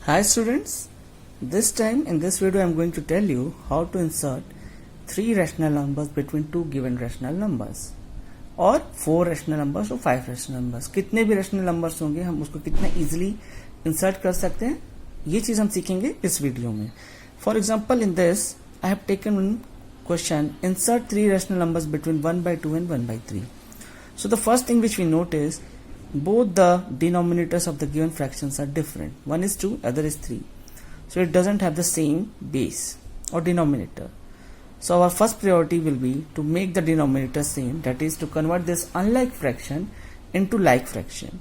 Hi students, this time in this video I am going to tell you how to insert 3 rational numbers between 2 given rational numbers और 4 rational numbers और 5 rational numbers. कितने भी rational numbers होंगे हम उसको कितना easily insert कर सकते हैं ये चीज हम सीखेंगे इस वीडियो में. For example, in this I have taken one question, insert 3 rational numbers between 1 by 2 and 1 by 3. So the first thing which we note is both the denominators of the given fractions are different. One is 2, other is 3. So it doesn't have the same base or denominator. So our first priority will be to make the denominator same, that is to convert this unlike fraction into like fraction.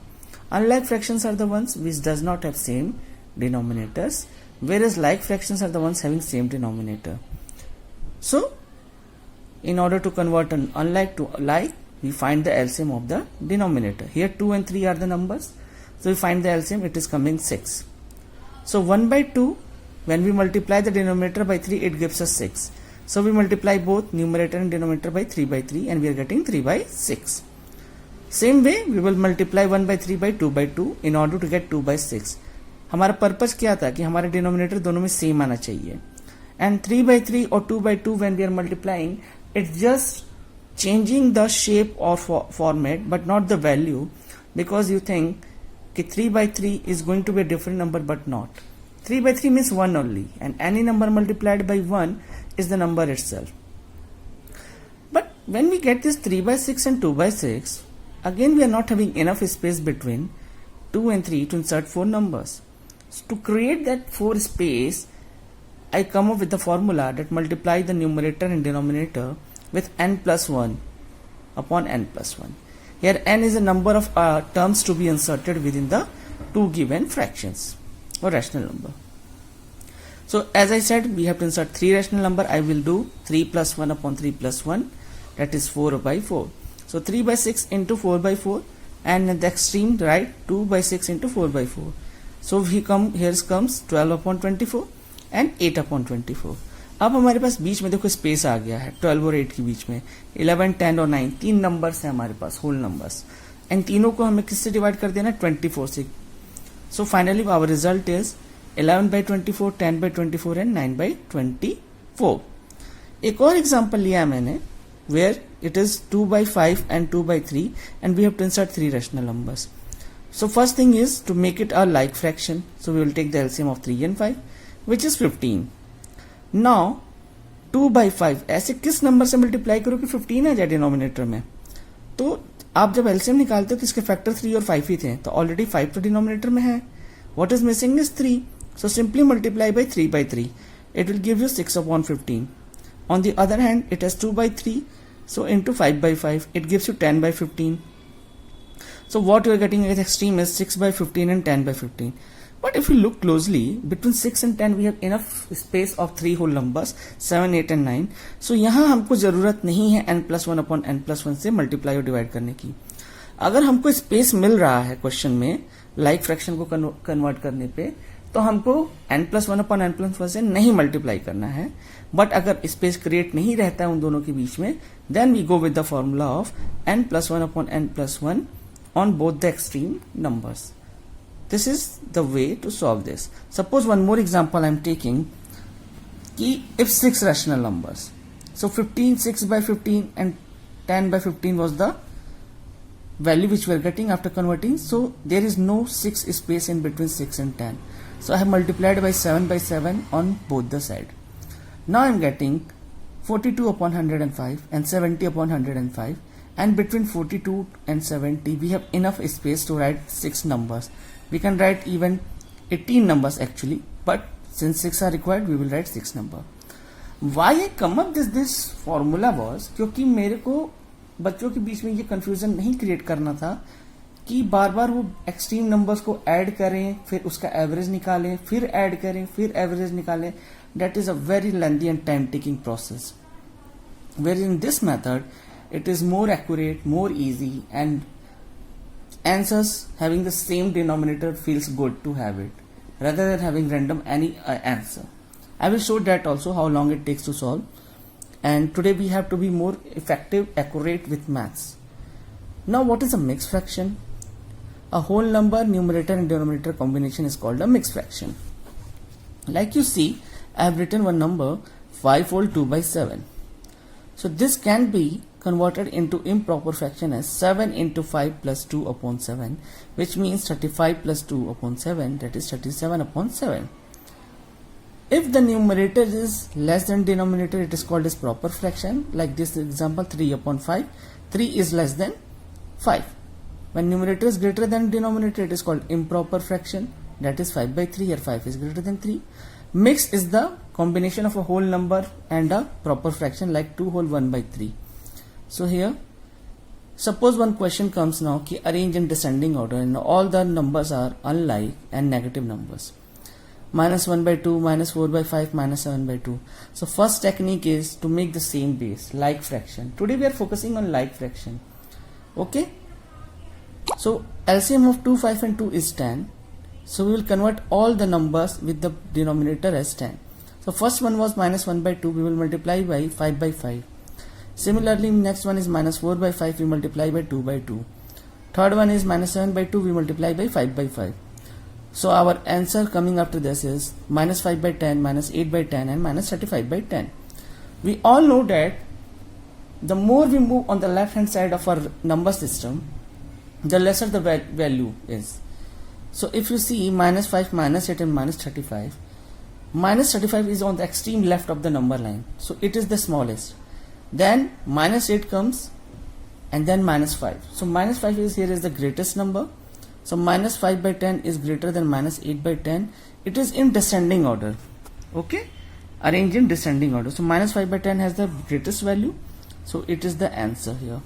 Unlike fractions are the ones which does not have same denominators, whereas like fractions are the ones having same denominator. So in order to convert an unlike to like, we find the LCM of the denominator. Here 2 and 3 are the numbers. So we find the LCM, it is coming 6. So 1 by 2, when we multiply the denominator by 3, it gives us 6. So we multiply both numerator and denominator by 3 and we are getting 3 by 6. Same way, we will multiply 1 by 3 by 2 by 2 in order to get 2 by 6. हमारा purpose क्या था कि हमारे denominator दोनों में same आना चाहिए. And 3 by 3 or 2 by 2 when we are multiplying, it's just changing the shape or format but not the value, because you think that 3 by 3 is going to be a different number, but not. 3 by 3 means 1 only, and any number multiplied by 1 is the number itself. But when we get this 3 by 6 and 2 by 6, again we are not having enough space between 2 and 3 to insert 4 numbers. So to create that 4 space, I come up with the formula that multiply the numerator and denominator with n plus 1 upon n plus 1. Here n is a number of terms to be inserted within the 2 given fractions or rational number. So as I said, we have to insert 3 rational number. I will do 3 plus 1 upon 3 plus 1, that is 4 by 4. So 3 by 6 into 4 by 4, and at the extreme right 2 by 6 into 4 by 4. So here comes 12 upon 24 and 8 upon 24. अब हमारे पास बीच में देखो space आ गया है 12 और 8 के बीच में. 11, 10 और 9 तीन नंबर्स हैं हमारे पास, होल नंबर्स. इन तीनों को हमें किससे डिवाइड कर देना, 24 से. So finally our result is 11 by 24, 10 by 24 and 9 by 24. एक और एग्जांपल लिया है मैंने where it is 2 by 5 and 2 by 3 and we have to insert 3 rational numbers. So first thing is to make it a like fraction. So we will take the LCM of 3 and 5 which is 15. Now 2 by 5 ऐसे किस number से multiply करो कि 15 आ जाए denominator में. तो आप जब एलसीएम निकालते हो तो इसके फैक्टर 3 और 5 ही थे, तो ऑलरेडी 5 तो डिनोमिनेटर में है. What is missing is 3. So simply multiply by 3 by 3. It will give you 6 upon 15. On the other hand, it has 2 by 3, so into 5 by 5 it gives you 10 by 15. So what you are getting at extreme is 6 by 15 and 10 by 15. But if you look closely, between 6 and 10 we have enough space of 3 whole numbers, 7, 8 and 9. So यहाँ हमको जरूरत नहीं है n plus 1 upon n plus 1 से multiply और divide करने की. अगर हमको स्पेस मिल रहा है क्वेश्चन में लाइक फ्रैक्शन को कन्वर्ट करने पे, तो हमको n plus 1 upon n plus 1 से नहीं मल्टीप्लाई करना है. बट अगर स्पेस क्रिएट नहीं रहता है उन दोनों के बीच में, then we go with the formula of n plus 1 upon n plus 1 on both the extreme numbers. This is the way to solve this. Suppose one more example I am taking, कि if 6 rational numbers, so 15, 6 by 15 and 10 by 15 was the value which we are getting after converting. So there is no 6 space in between 6 and 10. So I have multiplied by 7 by 7 on both the side. Now I am getting 42 upon 105 and 70 upon 105, and between 42 and 70 we have enough space to write 6 numbers. We can write even 18 numbers actually, but since 6 are required, we will write 6 number. Why I come up this formula was क्योंकि मेरे को बच्चों के बीच में ये confusion नहीं create करना था कि बार बार वो extreme numbers को add करें, फिर उसका average निकालें, फिर add करें, फिर average निकालें. That is a very lengthy and time taking process. Whereas in this method, it is more accurate, more easy, and answers having the same denominator feels good to have it rather than having random any answer. I will show that also how long it takes to solve. And today we have to be more effective, accurate with maths. Now what is a mixed fraction? A whole number numerator and denominator combination is called a mixed fraction. Like you see, I have written one number 5 whole 2 by 7. So this can be converted into improper fraction as 7 into 5 plus 2 upon 7, which means 35 plus 2 upon 7, that is 37 upon 7. If the numerator is less than denominator, it is called as proper fraction. Like this example, 3 upon 5, 3 is less than 5. When numerator is greater than denominator, it is called improper fraction, that is 5 by 3, or 5 is greater than 3. Mix is the combination of a whole number and a proper fraction, like 2 whole 1 by 3. So here, suppose one question comes now, ki arrange in descending order, and all the numbers are unlike and negative numbers. Minus 1 by 2, minus 4 by 5, minus 7 by 2. So first technique is to make the same base, like fraction. Today we are focusing on like fraction. Okay. So LCM of 2, 5 and 2 is 10. So we will convert all the numbers with the denominator as 10. So first one was minus 1 by 2, we will multiply by 5 by 5. Similarly, next one is minus 4 by 5, we multiply by 2 by 2. Third one is minus 7 by 2, we multiply by 5 by 5. So our answer coming after this is minus 5 by 10, minus 8 by 10 and minus 35 by 10. We all know that the more we move on the left hand side of our number system, the lesser the value is. So if you see minus 5, minus 8 and minus 35, minus 35 is on the extreme left of the number line. So it is the smallest. Then minus 8 comes and then minus 5. So minus 5 is here is the greatest number. So minus 5 by 10 is greater than minus 8 by 10. It is in descending order. Okay. Arrange in descending order. So minus 5 by 10 has the greatest value. So it is the answer here.